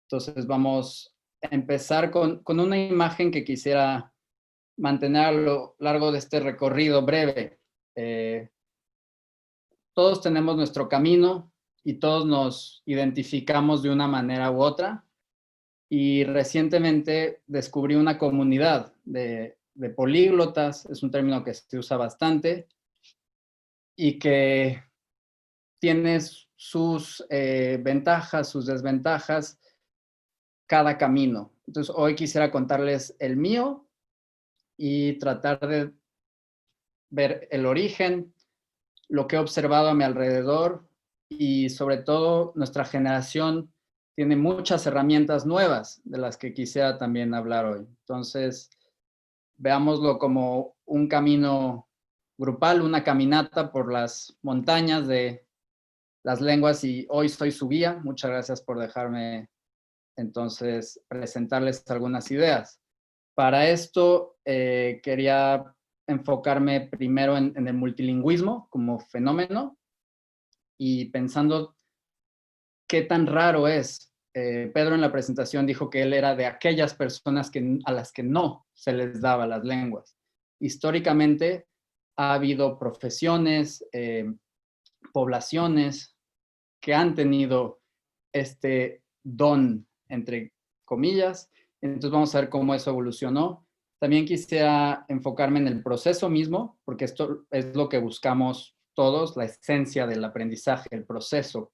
Entonces vamos a empezar con una imagen que quisiera mantener a lo largo de este recorrido breve. Todos tenemos nuestro camino y todos nos identificamos de una manera u otra. Y recientemente descubrí una comunidad de políglotas, es un término que se usa bastante y que tiene sus ventajas, sus desventajas, cada camino. Entonces hoy quisiera contarles el mío y tratar de ver el origen, lo que he observado a mi alrededor y sobre todo nuestra generación tiene muchas herramientas nuevas de las que quisiera también hablar hoy. Entonces, veámoslo como un camino grupal, una caminata por las montañas de las lenguas y hoy soy su guía. Muchas gracias por dejarme entonces presentarles algunas ideas. Para esto quería enfocarme primero en el multilingüismo como fenómeno y pensando qué tan raro es. Pedro en la presentación dijo que él era de aquellas personas a las que no se les daba las lenguas. Históricamente ha habido profesiones, poblaciones que han tenido este don, entre comillas. Entonces vamos a ver cómo eso evolucionó. También quisiera enfocarme en el proceso mismo, porque esto es lo que buscamos todos, la esencia del aprendizaje, el proceso.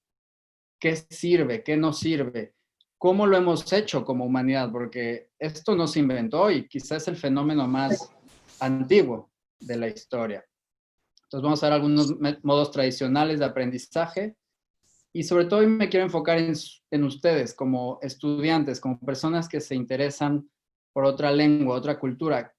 ¿Qué sirve? ¿Qué no sirve? ¿Cómo lo hemos hecho como humanidad? Porque esto no se inventó hoy, quizás es el fenómeno más antiguo de la historia. Entonces vamos a ver algunos modos tradicionales de aprendizaje y sobre todo me quiero enfocar en ustedes como estudiantes, como personas que se interesan por otra lengua, otra cultura.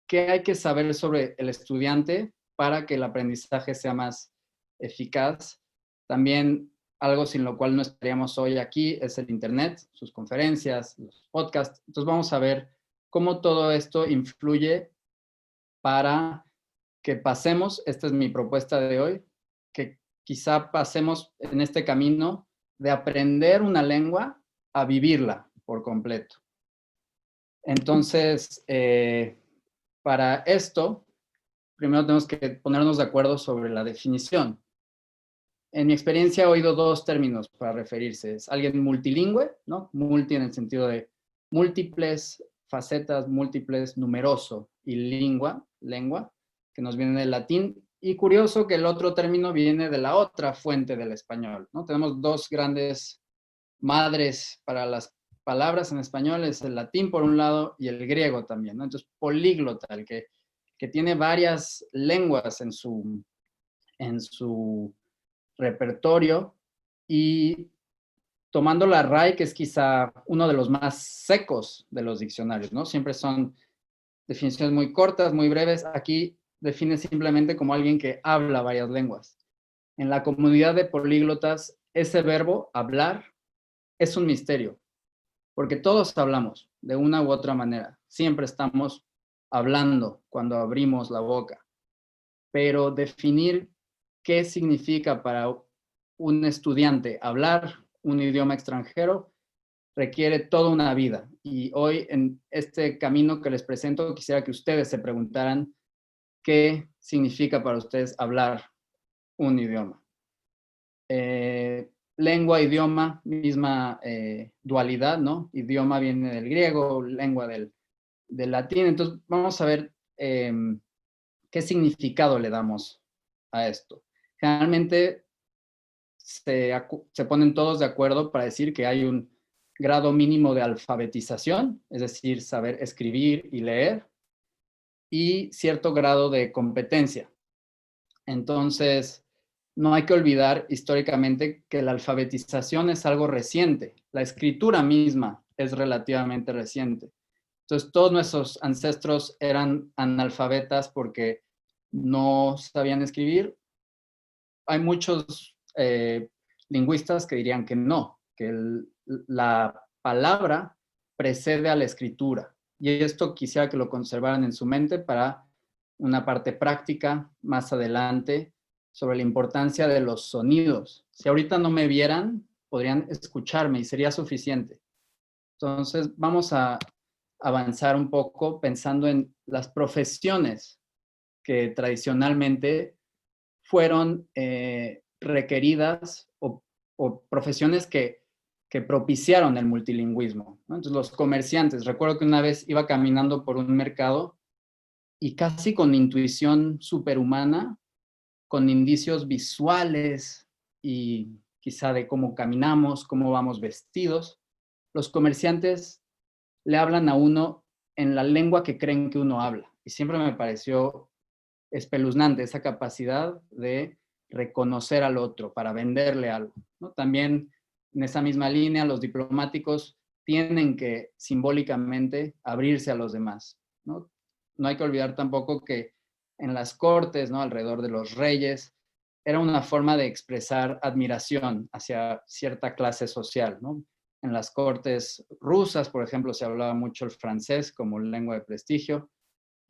¿Qué hay que saber sobre el estudiante para que el aprendizaje sea más eficaz? También algo sin lo cual no estaríamos hoy aquí es el Internet, sus conferencias, los podcasts. Entonces vamos a ver cómo todo esto influye para que pasemos, esta es mi propuesta de hoy, que quizá pasemos en este camino de aprender una lengua a vivirla por completo. Entonces, para esto, primero tenemos que ponernos de acuerdo sobre la definición. En mi experiencia he oído dos términos para referirse. Es alguien multilingüe, ¿no? Multi en el sentido de múltiples facetas, múltiples, numeroso, y lengua, que nos viene del latín. Y curioso que el otro término viene de la otra fuente del español, ¿no? Tenemos dos grandes madres para las palabras en español, es el latín por un lado y el griego también, ¿no? Entonces, políglota, el que tiene varias lenguas en su repertorio y tomando la RAE, que es quizá uno de los más secos de los diccionarios, ¿no? Siempre son definiciones muy cortas, muy breves. Aquí define simplemente como alguien que habla varias lenguas. En la comunidad de políglotas, ese verbo, hablar, es un misterio, porque todos hablamos de una u otra manera. Siempre estamos hablando cuando abrimos la boca. Pero definir qué significa para un estudiante hablar un idioma extranjero requiere toda una vida. Y hoy en este camino que les presento, quisiera que ustedes se preguntaran qué significa para ustedes hablar un idioma. Lengua, idioma, misma dualidad, ¿no? Idioma viene del griego, lengua del latín. Entonces, vamos a ver qué significado le damos a esto. Generalmente se ponen todos de acuerdo para decir que hay un grado mínimo de alfabetización, es decir, saber escribir y leer, y cierto grado de competencia. Entonces, no hay que olvidar históricamente que la alfabetización es algo reciente. La escritura misma es relativamente reciente. Entonces, todos nuestros ancestros eran analfabetas porque no sabían escribir. Hay muchos lingüistas que dirían que no, que la palabra precede a la escritura. Y esto quisiera que lo conservaran en su mente para una parte práctica más adelante sobre la importancia de los sonidos. Si ahorita no me vieran, podrían escucharme y sería suficiente. Entonces, vamos a avanzar un poco pensando en las profesiones que tradicionalmente fueron requeridas o profesiones que propiciaron el multilingüismo, ¿no? Entonces, los comerciantes, recuerdo que una vez iba caminando por un mercado y casi con intuición superhumana, con indicios visuales y quizá de cómo caminamos, cómo vamos vestidos, los comerciantes le hablan a uno en la lengua que creen que uno habla. Y siempre me pareció espeluznante esa capacidad de reconocer al otro para venderle algo, ¿no? También en esa misma línea, los diplomáticos tienen que simbólicamente abrirse a los demás, ¿no? No hay que olvidar tampoco que en las cortes, ¿no? Alrededor de los reyes, era una forma de expresar admiración hacia cierta clase social, ¿no? En las cortes rusas, por ejemplo, se hablaba mucho el francés como lengua de prestigio,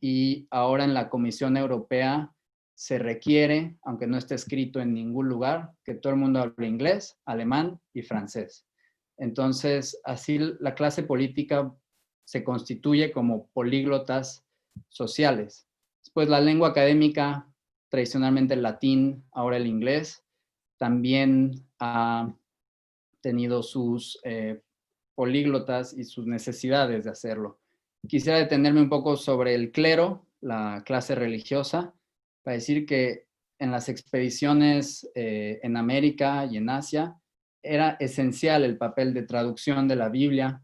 y ahora en la Comisión Europea se requiere, aunque no esté escrito en ningún lugar, que todo el mundo hable inglés, alemán y francés. Entonces, así la clase política se constituye como políglotas sociales. Después, la lengua académica, tradicionalmente el latín, ahora el inglés, también ha tenido sus políglotas y sus necesidades de hacerlo. Quisiera detenerme un poco sobre el clero, la clase religiosa, para decir que en las expediciones en América y en Asia era esencial el papel de traducción de la Biblia,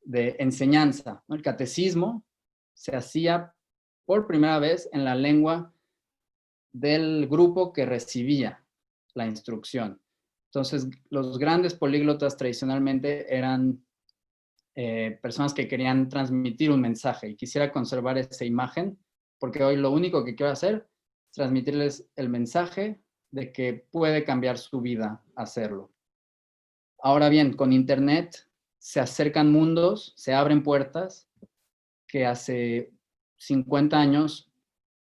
de enseñanza, ¿no? El catecismo se hacía por primera vez en la lengua del grupo que recibía la instrucción. Entonces, los grandes políglotas tradicionalmente eran personas que querían transmitir un mensaje y quisiera conservar esa imagen porque hoy lo único que quiero hacer es transmitirles el mensaje de que puede cambiar su vida hacerlo. Ahora bien, con Internet se acercan mundos, se abren puertas que hace 50 años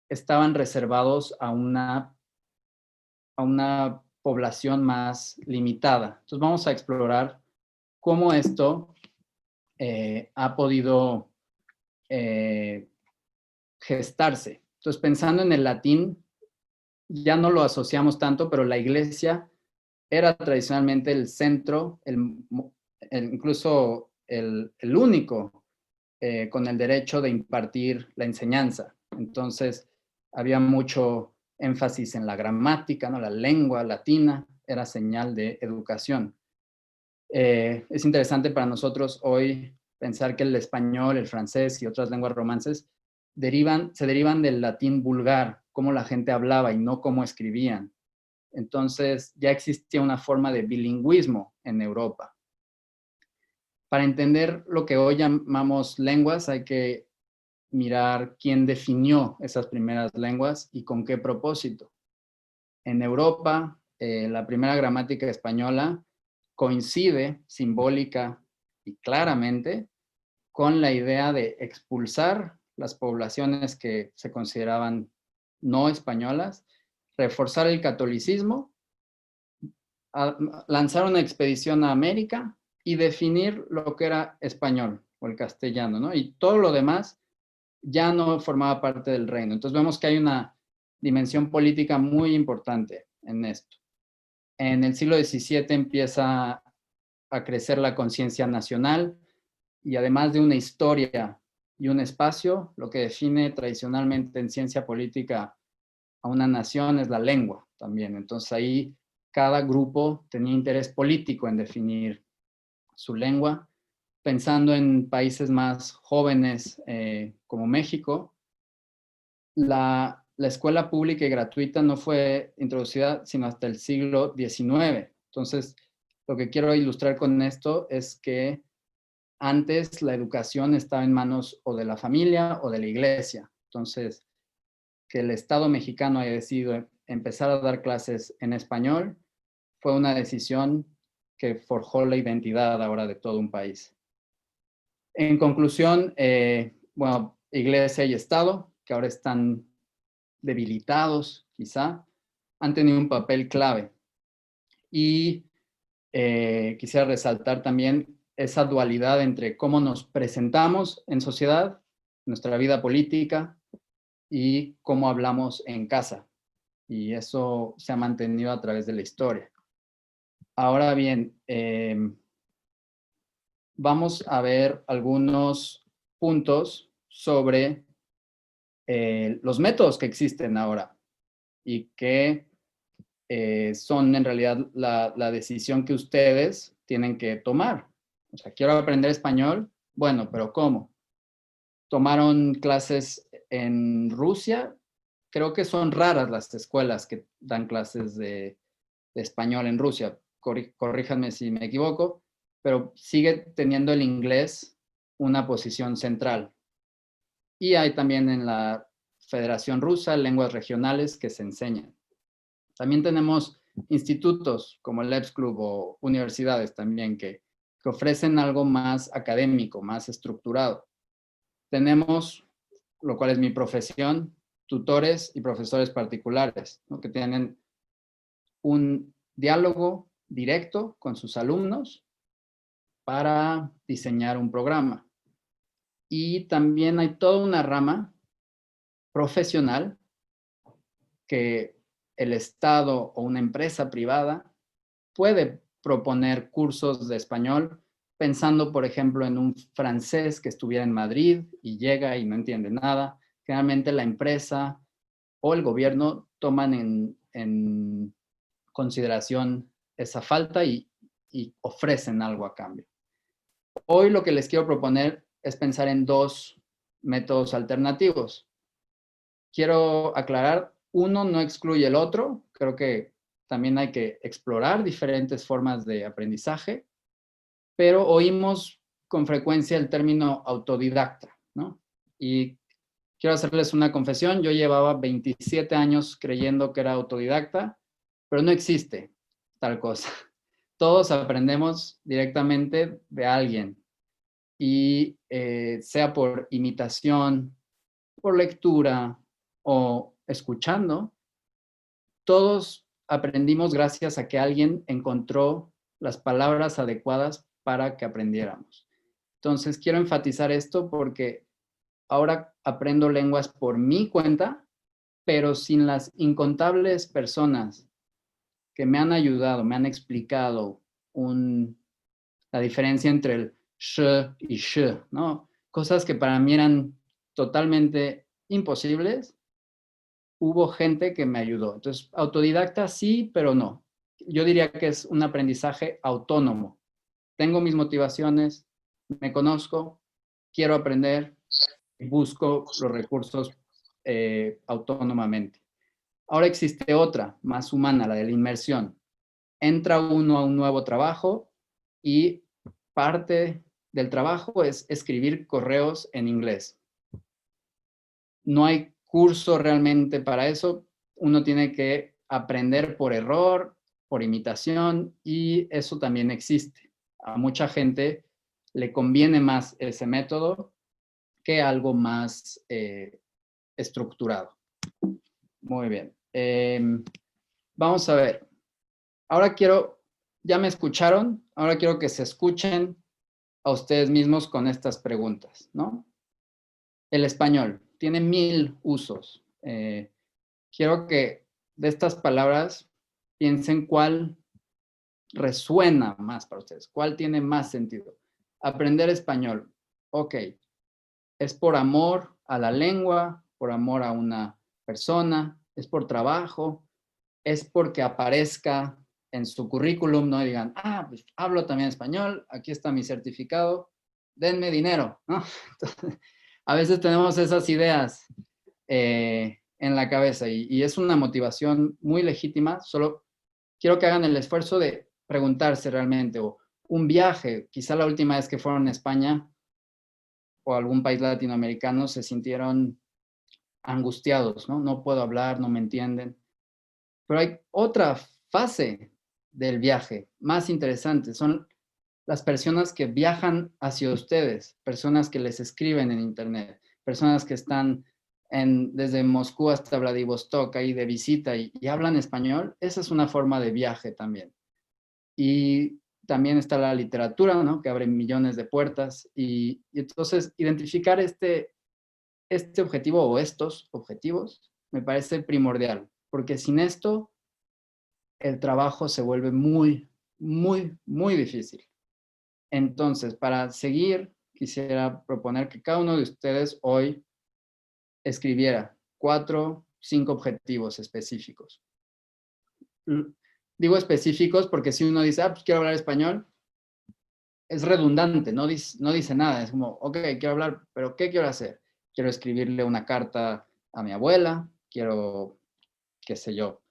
estaban reservados a una población más limitada. Entonces vamos a explorar cómo esto ha podido gestarse. Entonces, pensando en el latín, ya no lo asociamos tanto, pero la iglesia era tradicionalmente el centro, incluso el único con el derecho de impartir la enseñanza. Entonces, había mucho énfasis en la gramática, ¿no? La lengua latina era señal de educación. Es interesante para nosotros hoy pensar que el español, el francés y otras lenguas romances se derivan del latín vulgar, cómo la gente hablaba y no cómo escribían. Entonces ya existía una forma de bilingüismo en Europa. Para entender lo que hoy llamamos lenguas hay que mirar quién definió esas primeras lenguas y con qué propósito. En Europa, la primera gramática española coincide simbólica y claramente con la idea de expulsar las poblaciones que se consideraban no españolas, reforzar el catolicismo, lanzar una expedición a América y definir lo que era español o el castellano, ¿no? Y todo lo demás ya no formaba parte del reino. Entonces vemos que hay una dimensión política muy importante en esto. En el siglo XVII empieza a crecer la conciencia nacional y además de una historia y un espacio, lo que define tradicionalmente en ciencia política a una nación es la lengua también. Entonces ahí cada grupo tenía interés político en definir su lengua. Pensando en países más jóvenes como México, la escuela pública y gratuita no fue introducida sino hasta el siglo XIX. Entonces, lo que quiero ilustrar con esto es que antes la educación estaba en manos o de la familia o de la iglesia. Entonces, que el Estado mexicano haya decidido empezar a dar clases en español fue una decisión que forjó la identidad ahora de todo un país. En conclusión, bueno, iglesia y Estado, que ahora están debilitados quizá, han tenido un papel clave. Y quisiera resaltar también esa dualidad entre cómo nos presentamos en sociedad, nuestra vida política y cómo hablamos en casa. Y eso se ha mantenido a través de la historia. Ahora bien, vamos a ver algunos puntos sobre los métodos que existen ahora y que son en realidad la decisión que ustedes tienen que tomar. O sea, quiero aprender español, bueno, pero ¿cómo? ¿Tomaron clases en Rusia? Creo que son raras las escuelas que dan clases de español en Rusia. Corríjanme si me equivoco, pero sigue teniendo el inglés una posición central. Y hay también en la Federación Rusa lenguas regionales que se enseñan. También tenemos institutos como el Leps Club o universidades también que ofrecen algo más académico, más estructurado. Tenemos, lo cual es mi profesión, tutores y profesores particulares, ¿no? Que tienen un diálogo directo con sus alumnos para diseñar un programa. Y también hay toda una rama profesional que el Estado o una empresa privada puede proponer cursos de español pensando, por ejemplo, en un francés que estuviera en Madrid y llega y no entiende nada. Generalmente la empresa o el gobierno toman en consideración esa falta y ofrecen algo a cambio. Hoy lo que les quiero proponer es pensar en dos métodos alternativos. Quiero aclarar, uno no excluye el otro. Creo que también hay que explorar diferentes formas de aprendizaje, pero oímos con frecuencia el término autodidacta, ¿no? Y quiero hacerles una confesión, yo llevaba 27 años creyendo que era autodidacta, pero no existe tal cosa. Todos aprendemos directamente de alguien, y sea por imitación, por lectura o escuchando, todos aprendimos gracias a que alguien encontró las palabras adecuadas para que aprendiéramos. Entonces, quiero enfatizar esto porque ahora aprendo lenguas por mi cuenta, pero sin las incontables personas que me han ayudado, me han explicado la diferencia entre el sh y sh, ¿no? Cosas que para mí eran totalmente imposibles. Hubo gente que me ayudó. Entonces, autodidacta sí, pero no. Yo diría que es un aprendizaje autónomo. Tengo mis motivaciones, me conozco, quiero aprender y busco los recursos autónomamente. Ahora existe otra, más humana, la de la inmersión. Entra uno a un nuevo trabajo y parte del trabajo es escribir correos en inglés. No hay curso realmente para eso. Uno tiene que aprender por error, por imitación, y eso también existe. A mucha gente le conviene más ese método que algo más estructurado. Muy bien. Vamos a ver. Ahora ya me escucharon, ahora quiero que se escuchen a ustedes mismos con estas preguntas, ¿no? El español tiene 1000 usos. Quiero que de estas palabras piensen cuál resuena más para ustedes, cuál tiene más sentido. Aprender español, ok, es por amor a la lengua, por amor a una persona, es por trabajo, es porque aparezca en su currículum, no y digan, pues hablo también español, aquí está mi certificado, denme dinero, ¿no? Entonces, a veces tenemos esas ideas en la cabeza y es una motivación muy legítima. Solo quiero que hagan el esfuerzo de preguntarse realmente, o un viaje, quizá la última vez que fueron a España o algún país latinoamericano se sintieron angustiados, ¿no? No puedo hablar, no me entienden. Pero hay otra fase del viaje más interesante, son las personas que viajan hacia ustedes, personas que les escriben en internet, personas que están desde Moscú hasta Vladivostok ahí de visita y hablan español. Esa es una forma de viaje también. Y también está la literatura, ¿no? Que abre millones de puertas. Y entonces, identificar este objetivo o estos objetivos me parece primordial, porque sin esto el trabajo se vuelve muy, muy, muy difícil. Entonces, para seguir, quisiera proponer que cada uno de ustedes hoy escribiera 4, 5 objetivos específicos. Digo específicos porque si uno dice, pues quiero hablar español, es redundante, no dice nada. Es como, ok, quiero hablar, pero ¿qué quiero hacer? Quiero escribirle una carta a mi abuela, quiero, qué sé yo,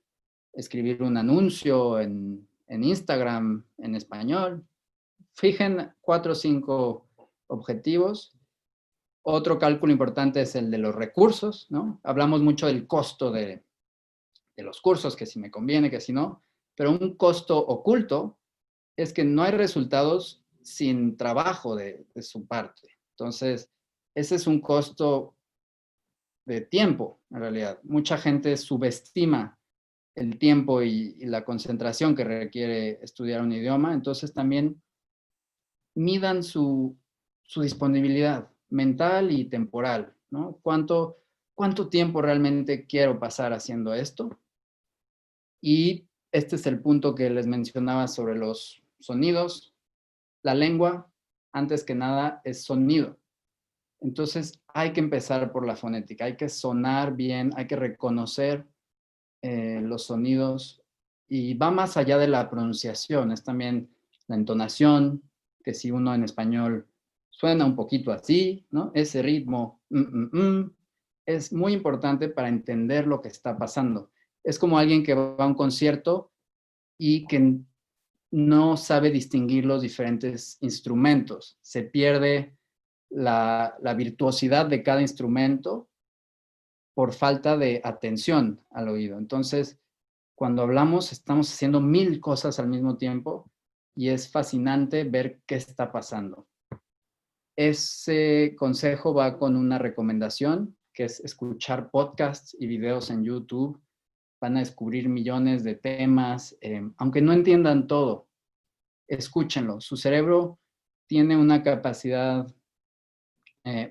escribir un anuncio en Instagram en español. Fijen 4 o 5 objetivos. Otro cálculo importante es el de los recursos, ¿no? Hablamos mucho del costo de los cursos, que si me conviene, que si no, pero un costo oculto es que no hay resultados sin trabajo de su parte. Entonces, ese es un costo de tiempo, en realidad. Mucha gente subestima el tiempo y la concentración que requiere estudiar un idioma, entonces también midan su disponibilidad mental y temporal, ¿no? ¿Cuánto tiempo realmente quiero pasar haciendo esto? Y este es el punto que les mencionaba sobre los sonidos. La lengua, antes que nada, es sonido. Entonces, hay que empezar por la fonética, hay que sonar bien, hay que reconocer los sonidos y va más allá de la pronunciación, es también la entonación, que si uno en español suena un poquito así, ¿no? Ese ritmo, es muy importante para entender lo que está pasando. Es como alguien que va a un concierto y que no sabe distinguir los diferentes instrumentos. Se pierde la virtuosidad de cada instrumento por falta de atención al oído. Entonces, cuando hablamos, estamos haciendo 1000 cosas al mismo tiempo y es fascinante ver qué está pasando. Ese consejo va con una recomendación, que es escuchar podcasts y videos en YouTube. Van a descubrir millones de temas, aunque no entiendan todo, escúchenlo. Su cerebro tiene una capacidad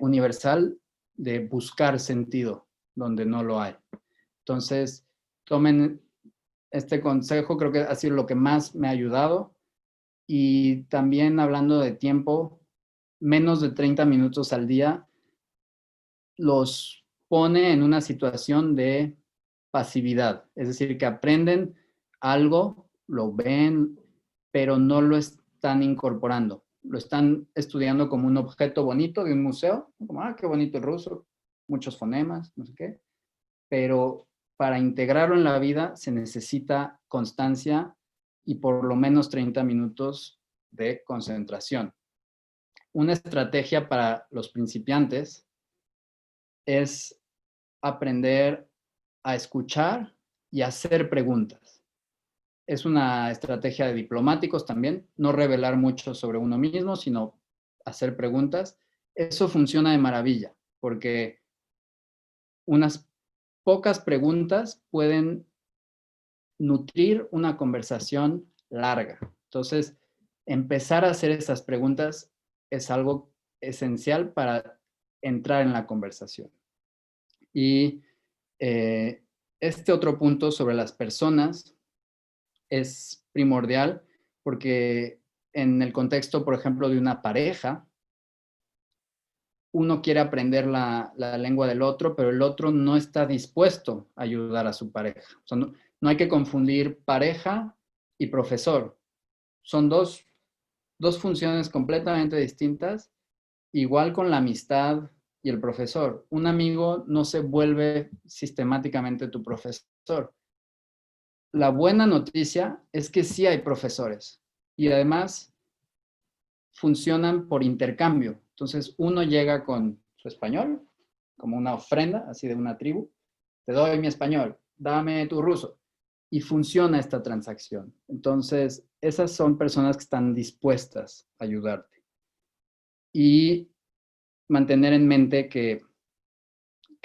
universal de buscar sentido donde no lo hay. Entonces, tomen este consejo, creo que ha sido lo que más me ha ayudado. Y también hablando de tiempo, menos de 30 minutos al día los pone en una situación de pasividad. Es decir, que aprenden algo, lo ven, pero no lo están incorporando. Lo están estudiando como un objeto bonito de un museo, como, qué bonito el ruso, muchos fonemas, no sé qué. Pero para integrarlo en la vida se necesita constancia y por lo menos 30 minutos de concentración. Una estrategia para los principiantes es aprender a escuchar y hacer preguntas. Es una estrategia de diplomáticos también, no revelar mucho sobre uno mismo, sino hacer preguntas. Eso funciona de maravilla, porque unas pocas preguntas pueden nutrir una conversación larga. Entonces, empezar a hacer esas preguntas es algo esencial para entrar en la conversación. Y este otro punto sobre las personas es primordial porque en el contexto, por ejemplo, de una pareja, uno quiere aprender la lengua del otro, pero el otro no está dispuesto a ayudar a su pareja. O sea, no hay que confundir pareja y profesor. Son dos funciones completamente distintas, igual con la amistad y el profesor. Un amigo no se vuelve sistemáticamente tu profesor. La buena noticia es que sí hay profesores y además funcionan por intercambio. Entonces uno llega con su español, como una ofrenda, así de una tribu. Te doy mi español, dame tu ruso. Y funciona esta transacción. Entonces, esas son personas que están dispuestas a ayudarte. Y mantener en mente que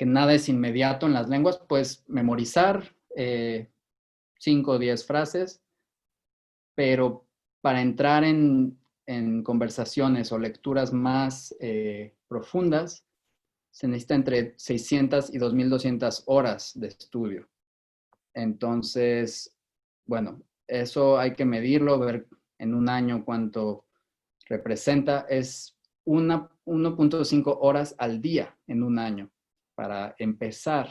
nada es inmediato en las lenguas, pues memorizar 5 o 10 frases, pero para entrar en conversaciones o lecturas más profundas, se necesita entre 600 y 2.200 horas de estudio. Entonces, bueno, eso hay que medirlo, ver en un año cuánto representa. Es 1.5 horas al día en un año para empezar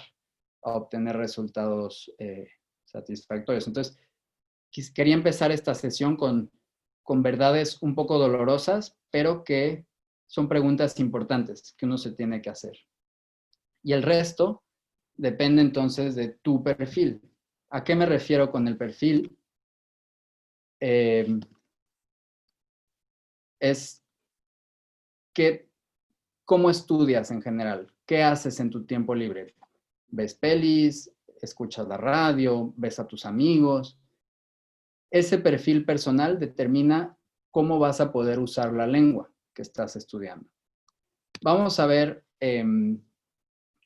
a obtener resultados satisfactorios. Entonces, quería empezar esta sesión con verdades un poco dolorosas, pero que son preguntas importantes que uno se tiene que hacer. Y el resto depende entonces de tu perfil. ¿A qué me refiero con el perfil? Es cómo estudias en general, qué haces en tu tiempo libre. ¿Ves pelis? ¿Escuchas la radio? ¿Ves a tus amigos? Ese perfil personal determina cómo vas a poder usar la lengua que estás estudiando. Vamos a ver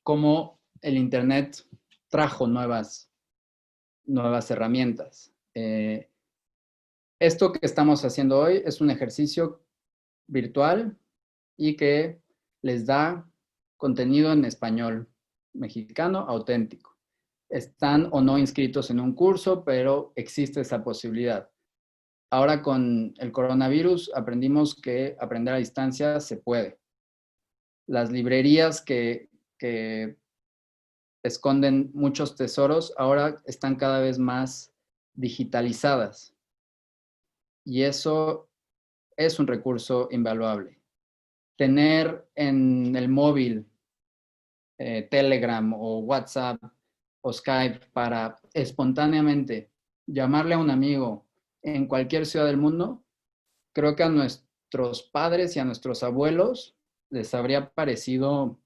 cómo el Internet trajo nuevas herramientas. Esto que estamos haciendo hoy es un ejercicio virtual y que les da contenido en español mexicano auténtico. Están o no inscritos en un curso, pero existe esa posibilidad. Ahora con el coronavirus aprendimos que aprender a distancia se puede. Las librerías que esconden muchos tesoros ahora están cada vez más digitalizadas. Y eso es un recurso invaluable. Tener en el móvil Telegram o WhatsApp o Skype para espontáneamente llamarle a un amigo en cualquier ciudad del mundo, creo que a nuestros padres y a nuestros abuelos les habría parecido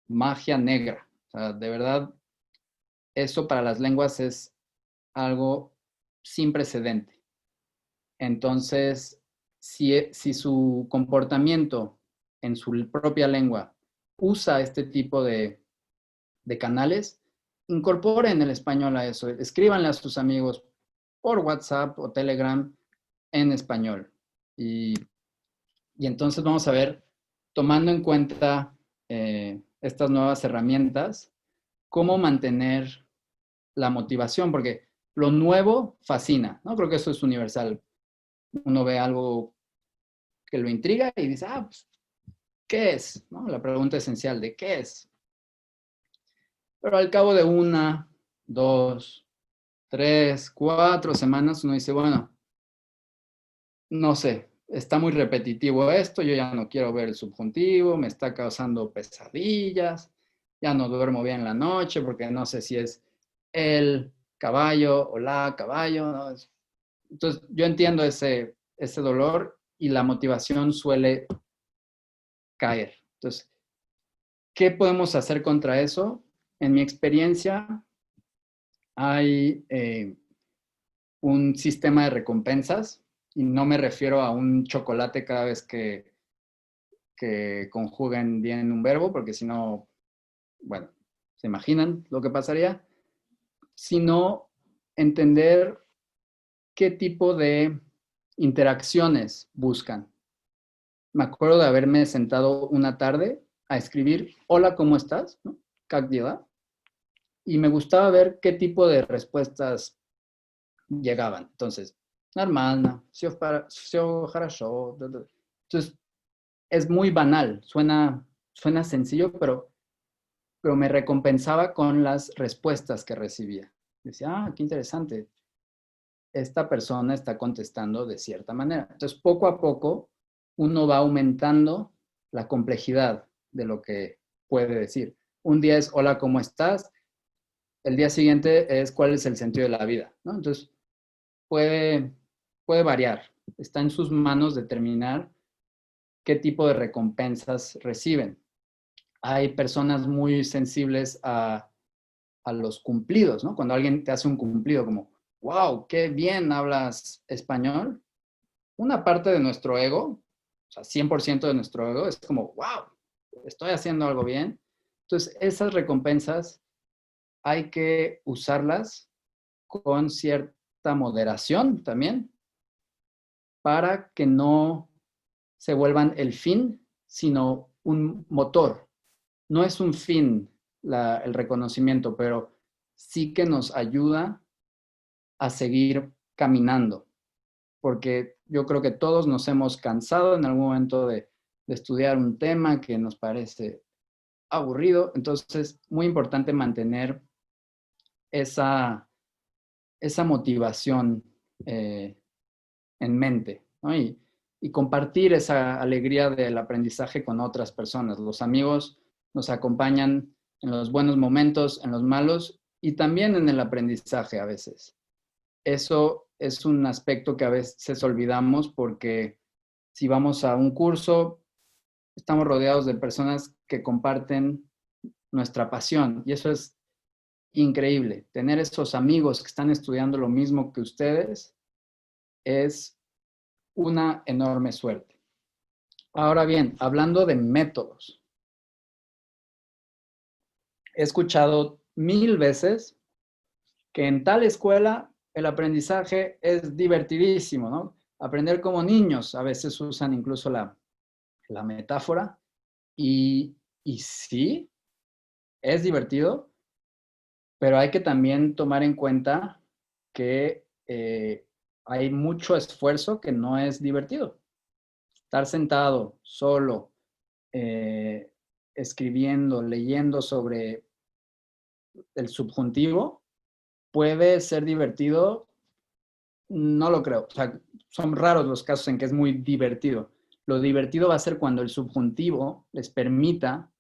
magia negra. O sea, de verdad, eso para las lenguas es algo sin precedente. Entonces, si su comportamiento en su propia lengua usa este tipo de canales, incorporen el español a eso. Escríbanle a sus amigos por WhatsApp o Telegram en español. Y entonces vamos a ver, tomando en cuenta estas nuevas herramientas, cómo mantener la motivación, porque lo nuevo fascina, ¿no? Creo que eso es universal. Uno ve algo que lo intriga y dice, pues, ¿qué es? ¿No? La pregunta esencial de ¿qué es? Pero al cabo de 1, 2, 3, 4 semanas, uno dice, bueno, no sé, está muy repetitivo esto, yo ya no quiero ver el subjuntivo, me está causando pesadillas, ya no duermo bien la noche porque no sé si es el caballo o la caballo, ¿no? Entonces, yo entiendo ese dolor y la motivación suele caer. Entonces, ¿qué podemos hacer contra eso? En mi experiencia, hay un sistema de recompensas, y no me refiero a un chocolate cada vez que conjuguen bien un verbo, porque si no, bueno, se imaginan lo que pasaría, sino entender qué tipo de interacciones buscan. Me acuerdo de haberme sentado una tarde a escribir, hola, ¿cómo estás? ¿No? ¿Как дела? Y me gustaba ver qué tipo de respuestas llegaban. Entonces, normal, все хорошо. Entonces, es muy banal, suena sencillo, pero me recompensaba con las respuestas que recibía. Decía, qué interesante, esta persona está contestando de cierta manera. Entonces, poco a poco, uno va aumentando la complejidad de lo que puede decir. Un día es, hola, ¿cómo estás? El día siguiente es, ¿cuál es el sentido de la vida? ¿No? Entonces, puede variar. Está en sus manos determinar qué tipo de recompensas reciben. Hay personas muy sensibles a los cumplidos, ¿no? Cuando alguien te hace un cumplido como, wow, qué bien hablas español, una parte de nuestro ego, o sea, 100% de nuestro ego, es como, wow, estoy haciendo algo bien. Entonces, esas recompensas hay que usarlas con cierta moderación también, para que no se vuelvan el fin, sino un motor. No es un fin el reconocimiento, pero sí que nos ayuda a seguir caminando, porque yo creo que todos nos hemos cansado en algún momento de estudiar un tema que nos parece aburrido, entonces muy importante mantener esa motivación en mente, ¿no? Y compartir esa alegría del aprendizaje con otras personas. Los amigos nos acompañan en los buenos momentos, en los malos y también en el aprendizaje a veces. Eso es un aspecto que a veces olvidamos porque si vamos a un curso, estamos rodeados de personas que comparten nuestra pasión y eso es increíble. Tener esos amigos que están estudiando lo mismo que ustedes es una enorme suerte. Ahora bien, hablando de métodos, he escuchado 1000 veces que en tal escuela el aprendizaje es divertidísimo, ¿no? Aprender como niños, a veces usan incluso la metáfora, y sí, es divertido, pero hay que también tomar en cuenta que hay mucho esfuerzo que no es divertido. Estar sentado, solo, eh, escribiendo, leyendo sobre el subjuntivo, puede ser divertido, no lo creo. O sea, son raros los casos en que es muy divertido. Lo divertido va a ser cuando el subjuntivo les permita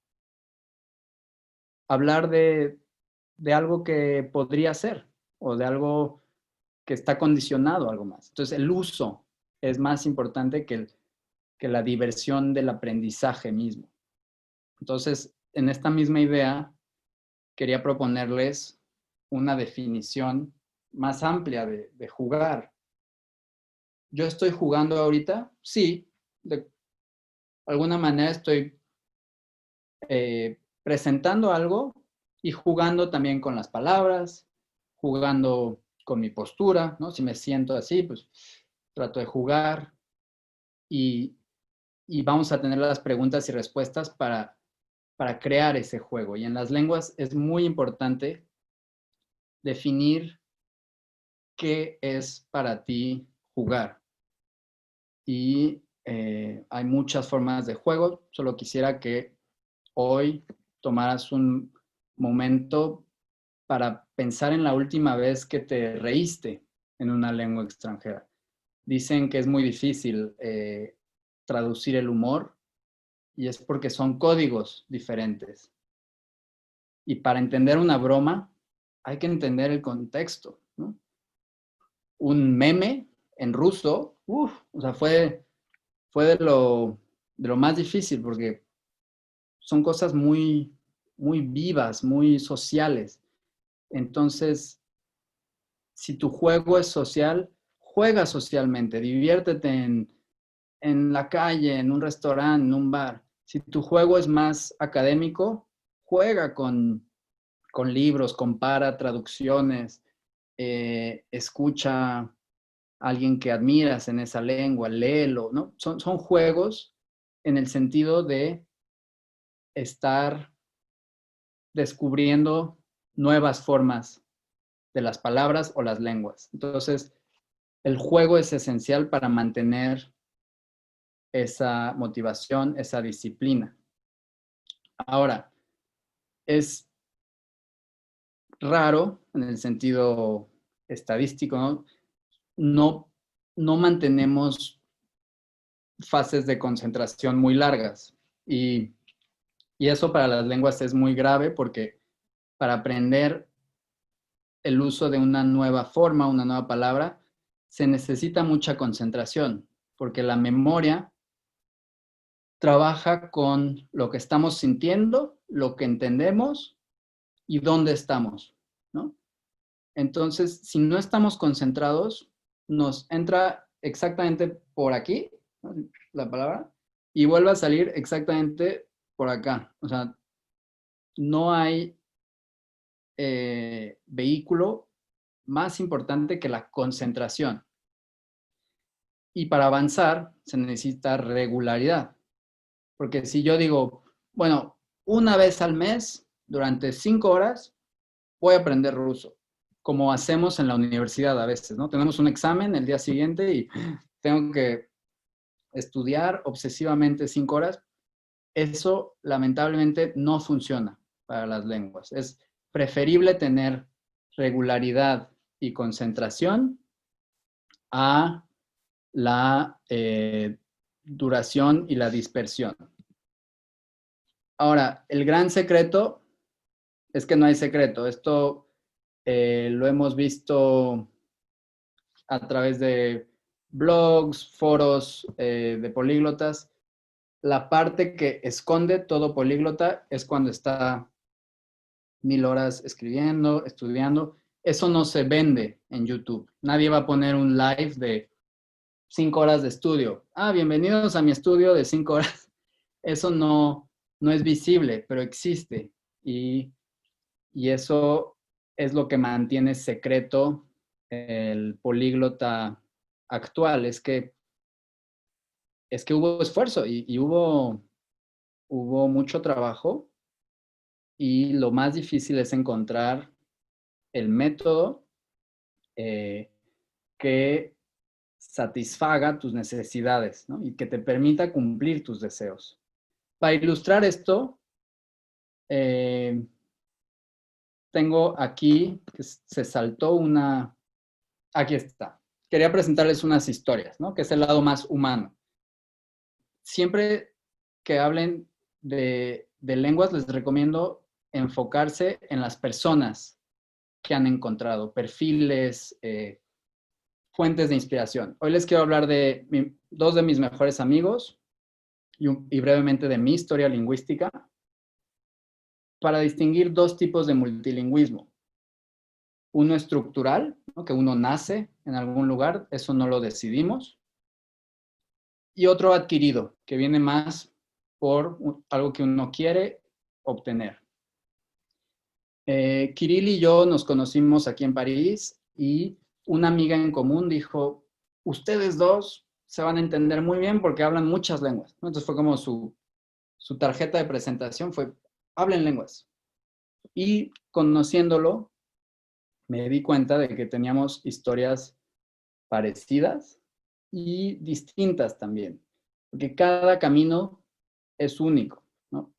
hablar de algo que podría ser o de algo que está condicionado a algo más. Entonces, el uso es más importante que la diversión del aprendizaje mismo. Entonces, en esta misma idea, quería proponerles una definición más amplia de jugar. ¿Yo estoy jugando ahorita? Sí, de alguna manera estoy presentando algo y jugando también con las palabras, jugando con mi postura, ¿no? Si me siento así, pues trato de jugar y, y vamos a tener las preguntas y respuestas para crear ese juego. Y en las lenguas es muy importante definir qué es para ti jugar. Y hay muchas formas de juego. Solo quisiera que hoy tomaras un momento para pensar en la última vez que te reíste en una lengua extranjera. Dicen que es muy difícil traducir el humor y es porque son códigos diferentes. Y para entender una broma hay que entender el contexto, ¿no? Un meme en ruso, o sea, fue de lo más difícil porque son cosas muy, muy vivas, muy sociales. Entonces, si tu juego es social, juega socialmente, diviértete en la calle, en un restaurante, en un bar. Si tu juego es más académico, juega con libros, compara traducciones, escucha a alguien que admiras en esa lengua, léelo, ¿no? Son juegos en el sentido de estar descubriendo nuevas formas de las palabras o las lenguas. Entonces, el juego es esencial para mantener esa motivación, esa disciplina. Ahora, es raro en el sentido estadístico, ¿no? No, no mantenemos fases de concentración muy largas y eso para las lenguas es muy grave porque para aprender el uso de una nueva forma, una nueva palabra, se necesita mucha concentración, porque la memoria trabaja con lo que estamos sintiendo, lo que entendemos y dónde estamos, ¿no? Entonces, si no estamos concentrados, nos entra exactamente por aquí, ¿no? La palabra, y vuelve a salir exactamente por acá. O sea, no hay vehículo más importante que la concentración. Y para avanzar se necesita regularidad. Porque si yo digo, bueno, una vez al mes, durante 5 horas, voy a aprender ruso, como hacemos en la universidad a veces, ¿no? Tenemos un examen el día siguiente y tengo que estudiar obsesivamente 5 horas. Eso lamentablemente no funciona para las lenguas. Es preferible tener regularidad y concentración a la duración y la dispersión. Ahora, el gran secreto es que no hay secreto. Esto lo hemos visto a través de blogs, foros de políglotas. La parte que esconde todo políglota es cuando está 1000 horas escribiendo, estudiando. Eso no se vende en YouTube. Nadie va a poner un live de 5 horas de estudio. Bienvenidos a mi estudio de 5 horas. Eso no es visible, pero existe. Y eso es lo que mantiene secreto el políglota actual. Es que hubo esfuerzo y hubo mucho trabajo. Y lo más difícil es encontrar el método que satisfaga tus necesidades, ¿no? Y que te permita cumplir tus deseos. Para ilustrar esto, tengo aquí, que se saltó una... Aquí está. Quería presentarles unas historias, ¿no? Que es el lado más humano. Siempre que hablen de lenguas, les recomiendo enfocarse en las personas que han encontrado, perfiles, fuentes de inspiración. Hoy les quiero hablar de dos de mis mejores amigos y brevemente de mi historia lingüística para distinguir dos tipos de multilingüismo. Uno estructural, ¿no? Que uno nace en algún lugar, eso no lo decidimos. Y otro adquirido, que viene más por algo que uno quiere obtener. Kirill y yo nos conocimos aquí en París y una amiga en común dijo, ustedes dos se van a entender muy bien porque hablan muchas lenguas. Entonces fue como su tarjeta de presentación, fue, hablen lenguas. Y conociéndolo, me di cuenta de que teníamos historias parecidas y distintas también, porque cada camino es único, ¿no?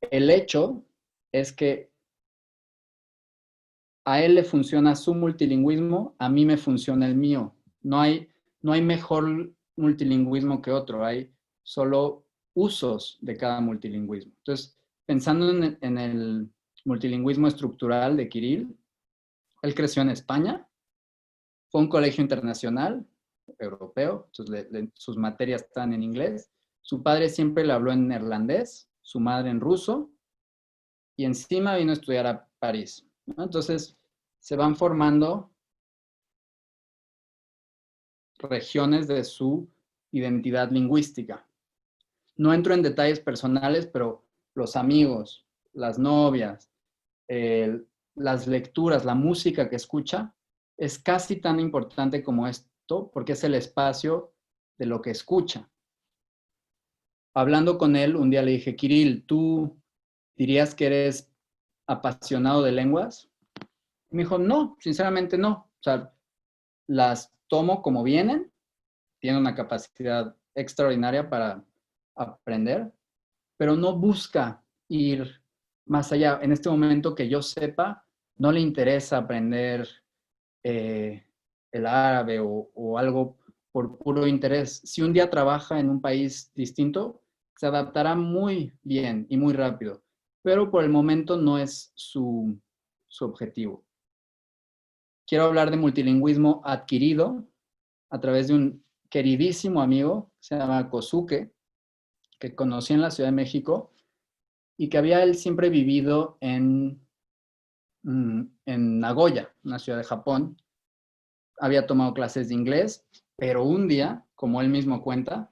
El hecho es que a él le funciona su multilingüismo, a mí me funciona el mío. No hay mejor multilingüismo que otro, hay solo usos de cada multilingüismo. Entonces, pensando en el multilingüismo estructural de Kirill, él creció en España, fue a un colegio internacional, europeo, entonces sus materias están en inglés. Su padre siempre le habló en neerlandés, su madre en ruso, y encima vino a estudiar a París, ¿no? Entonces, se van formando regiones de su identidad lingüística. No entro en detalles personales, pero los amigos, las novias, las lecturas, la música que escucha, es casi tan importante como esto, porque es el espacio de lo que escucha. Hablando con él, un día le dije, Kirill, ¿tú dirías que eres apasionado de lenguas? Me dijo, no, sinceramente no. O sea, las tomo como vienen, tiene una capacidad extraordinaria para aprender, pero no busca ir más allá. En este momento que yo sepa, no le interesa aprender el árabe o algo por puro interés. Si un día trabaja en un país distinto, se adaptará muy bien y muy rápido, pero por el momento no es su objetivo. Quiero hablar de multilingüismo adquirido a través de un queridísimo amigo, se llama Kosuke, que conocí en la Ciudad de México y que había él siempre vivido en Nagoya, una ciudad de Japón. Había tomado clases de inglés, pero un día, como él mismo cuenta,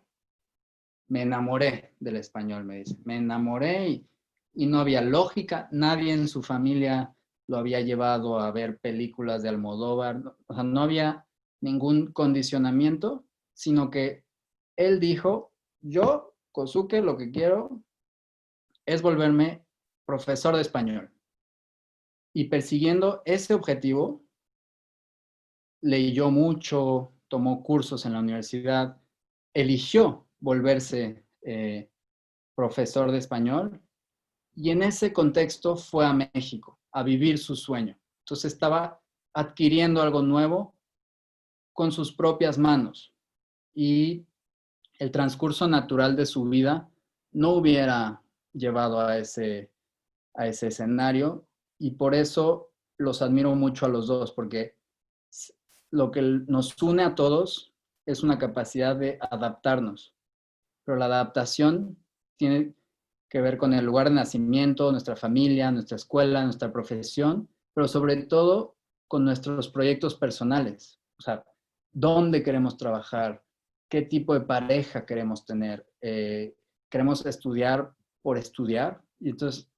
me enamoré del español, me dice. Me enamoré y no había lógica. Nadie en su familia lo había llevado a ver películas de Almodóvar. O sea, no había ningún condicionamiento. sino que él dijo, yo, Kosuke, lo que quiero es volverme profesor de español. Y persiguiendo ese objetivo, leyó mucho, tomó cursos en la universidad, eligió volverse profesor de español y en ese contexto fue a México a vivir su sueño. Entonces estaba adquiriendo algo nuevo con sus propias manos y el transcurso natural de su vida no hubiera llevado a ese escenario y por eso los admiro mucho a los dos, porque lo que nos une a todos es una capacidad de adaptarnos, pero la adaptación tiene que ver con el lugar de nacimiento, nuestra familia, nuestra escuela, nuestra profesión, pero sobre todo con nuestros proyectos personales. O sea, dónde queremos trabajar, qué tipo de pareja queremos tener, queremos estudiar por estudiar. Y entonces,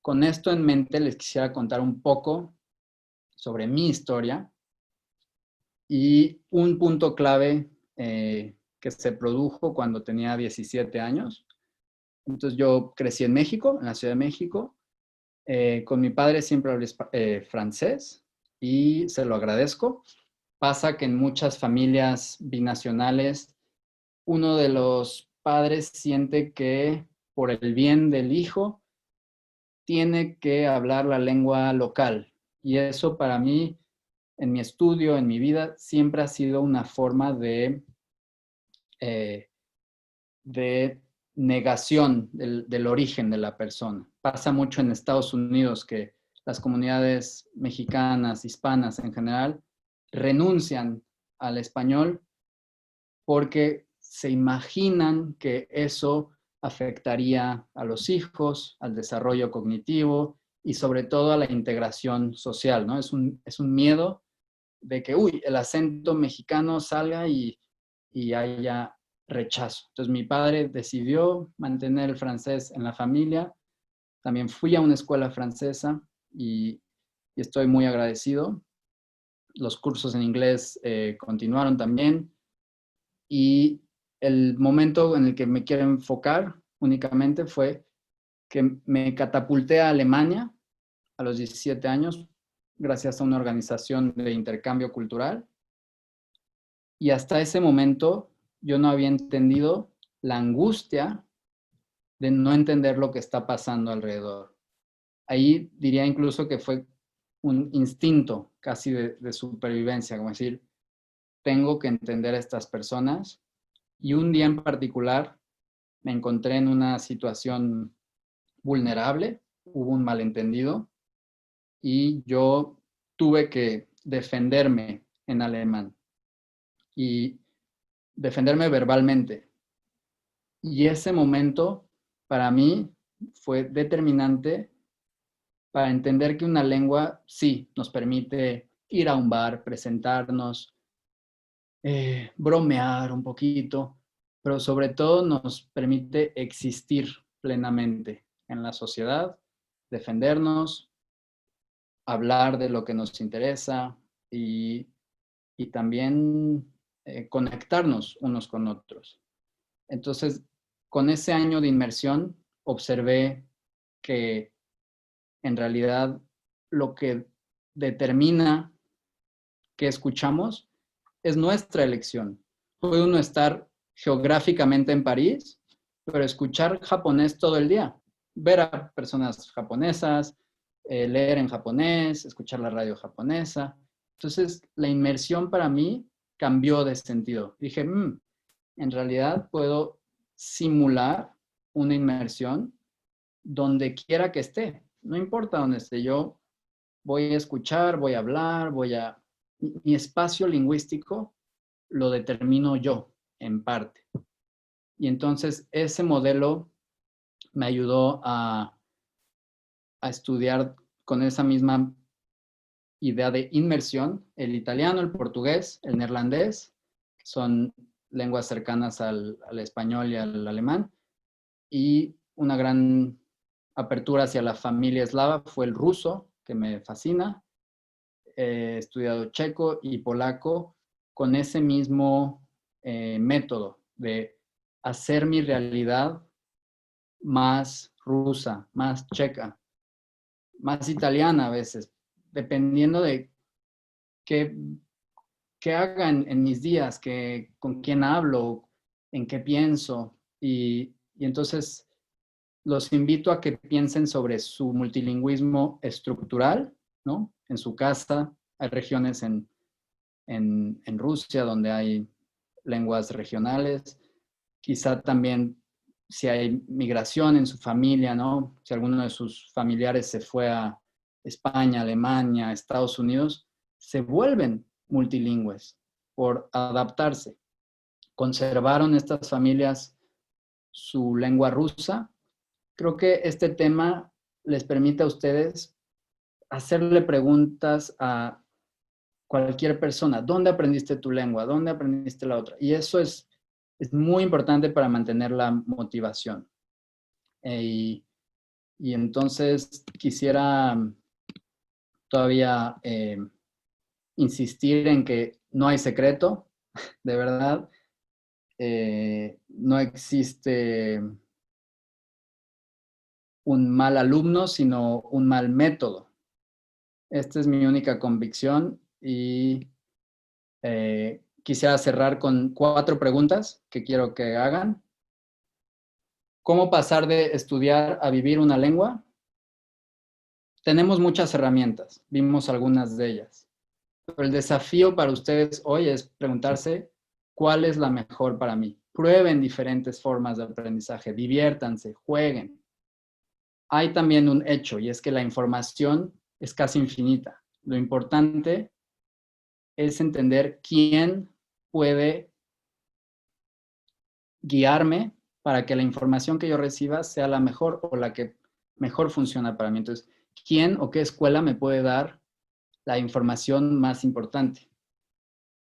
con esto en mente, les quisiera contar un poco sobre mi historia y un punto clave que se produjo cuando tenía 17 años. Entonces yo crecí en México, en la Ciudad de México. Con mi padre siempre hablé francés y se lo agradezco. Pasa que en muchas familias binacionales, uno de los padres siente que por el bien del hijo tiene que hablar la lengua local. Y eso para mí, en mi estudio, en mi vida, siempre ha sido una forma eh, de negación del origen de la persona. Pasa mucho en Estados Unidos que las comunidades mexicanas, hispanas en general, renuncian al español porque se imaginan que eso afectaría a los hijos, al desarrollo cognitivo y sobre todo a la integración social, ¿no? Es un miedo de que, uy, el acento mexicano salga y haya rechazo. Entonces mi padre decidió mantener el francés en la familia. También fui a una escuela francesa y estoy muy agradecido. Los cursos en inglés continuaron también. Y el momento en el que me quiero enfocar únicamente fue que me catapulté a Alemania a los 17 años gracias a una organización de intercambio cultural. Y hasta ese momento yo no había entendido la angustia de no entender lo que está pasando alrededor. Ahí diría incluso que fue un instinto casi de supervivencia, como decir, tengo que entender a estas personas. Y un día en particular me encontré en una situación vulnerable, hubo un malentendido y yo tuve que defenderme en alemán y defenderme verbalmente. Y ese momento para mí fue determinante para entender que una lengua sí nos permite ir a un bar, presentarnos, bromear un poquito, pero sobre todo nos permite existir plenamente en la sociedad, defendernos, hablar de lo que nos interesa y también conectarnos unos con otros. Entonces, con ese año de inmersión, observé que en realidad lo que determina qué escuchamos es nuestra elección. Puede uno estar geográficamente en París, pero escuchar japonés todo el día, ver a personas japonesas, leer en japonés, escuchar la radio japonesa. Entonces, la inmersión para mí cambió de sentido. Dije, en realidad puedo simular una inmersión donde quiera que esté. No importa dónde esté, yo voy a escuchar, voy a hablar, mi espacio lingüístico lo determino yo, en parte. Y entonces ese modelo me ayudó a estudiar con esa misma idea de inmersión, el italiano, el portugués, el neerlandés, que son lenguas cercanas al español y al alemán, y una gran apertura hacia la familia eslava fue el ruso, que me fascina. He estudiado checo y polaco con ese mismo método de hacer mi realidad más rusa, más checa, más italiana a veces, dependiendo de qué haga en mis días, con quién hablo, en qué pienso. Y entonces los invito a que piensen sobre su multilingüismo estructural, ¿no? En su casa hay regiones en Rusia donde hay lenguas regionales, quizá también si hay migración en su familia, ¿no? Si alguno de sus familiares se fue a España, Alemania, Estados Unidos, se vuelven multilingües por adaptarse. Conservaron estas familias su lengua rusa. Creo que este tema les permite a ustedes hacerle preguntas a cualquier persona. ¿Dónde aprendiste tu lengua? ¿Dónde aprendiste la otra? Y eso es muy importante para mantener la motivación. Y entonces quisiera todavía insistir en que no hay secreto, de verdad. No existe un mal alumno, sino un mal método. Esta es mi única convicción y quisiera cerrar con 4 preguntas que quiero que hagan. ¿Cómo pasar de estudiar a vivir una lengua? Tenemos muchas herramientas, vimos algunas de ellas. Pero el desafío para ustedes hoy es preguntarse cuál es la mejor para mí. Prueben diferentes formas de aprendizaje, diviértanse, jueguen. Hay también un hecho y es que la información es casi infinita. Lo importante es entender quién puede guiarme para que la información que yo reciba sea la mejor o la que mejor funciona para mí. Entonces, ¿quién o qué escuela me puede dar la información más importante?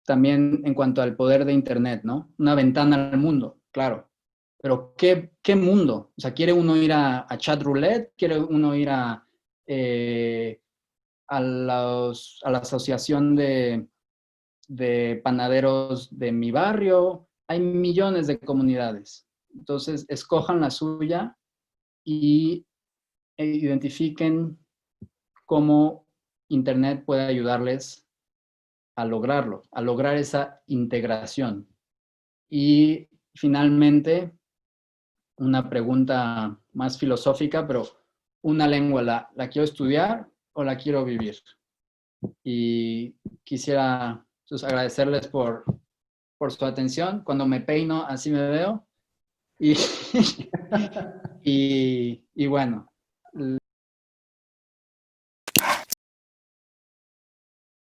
También en cuanto al poder de Internet, ¿no? Una ventana al mundo, claro. Pero ¿qué mundo? O sea, ¿quiere uno ir a chat roulette? ¿Quiere uno ir a la asociación de panaderos de mi barrio? Hay millones de comunidades. Entonces, escojan la suya y identifiquen cómo Internet puede ayudarles a lograrlo, a lograr esa integración. Y finalmente, una pregunta más filosófica, pero ¿una lengua la quiero estudiar o la quiero vivir? Y quisiera pues, agradecerles por su atención. Cuando me peino, así me veo. Y, y bueno,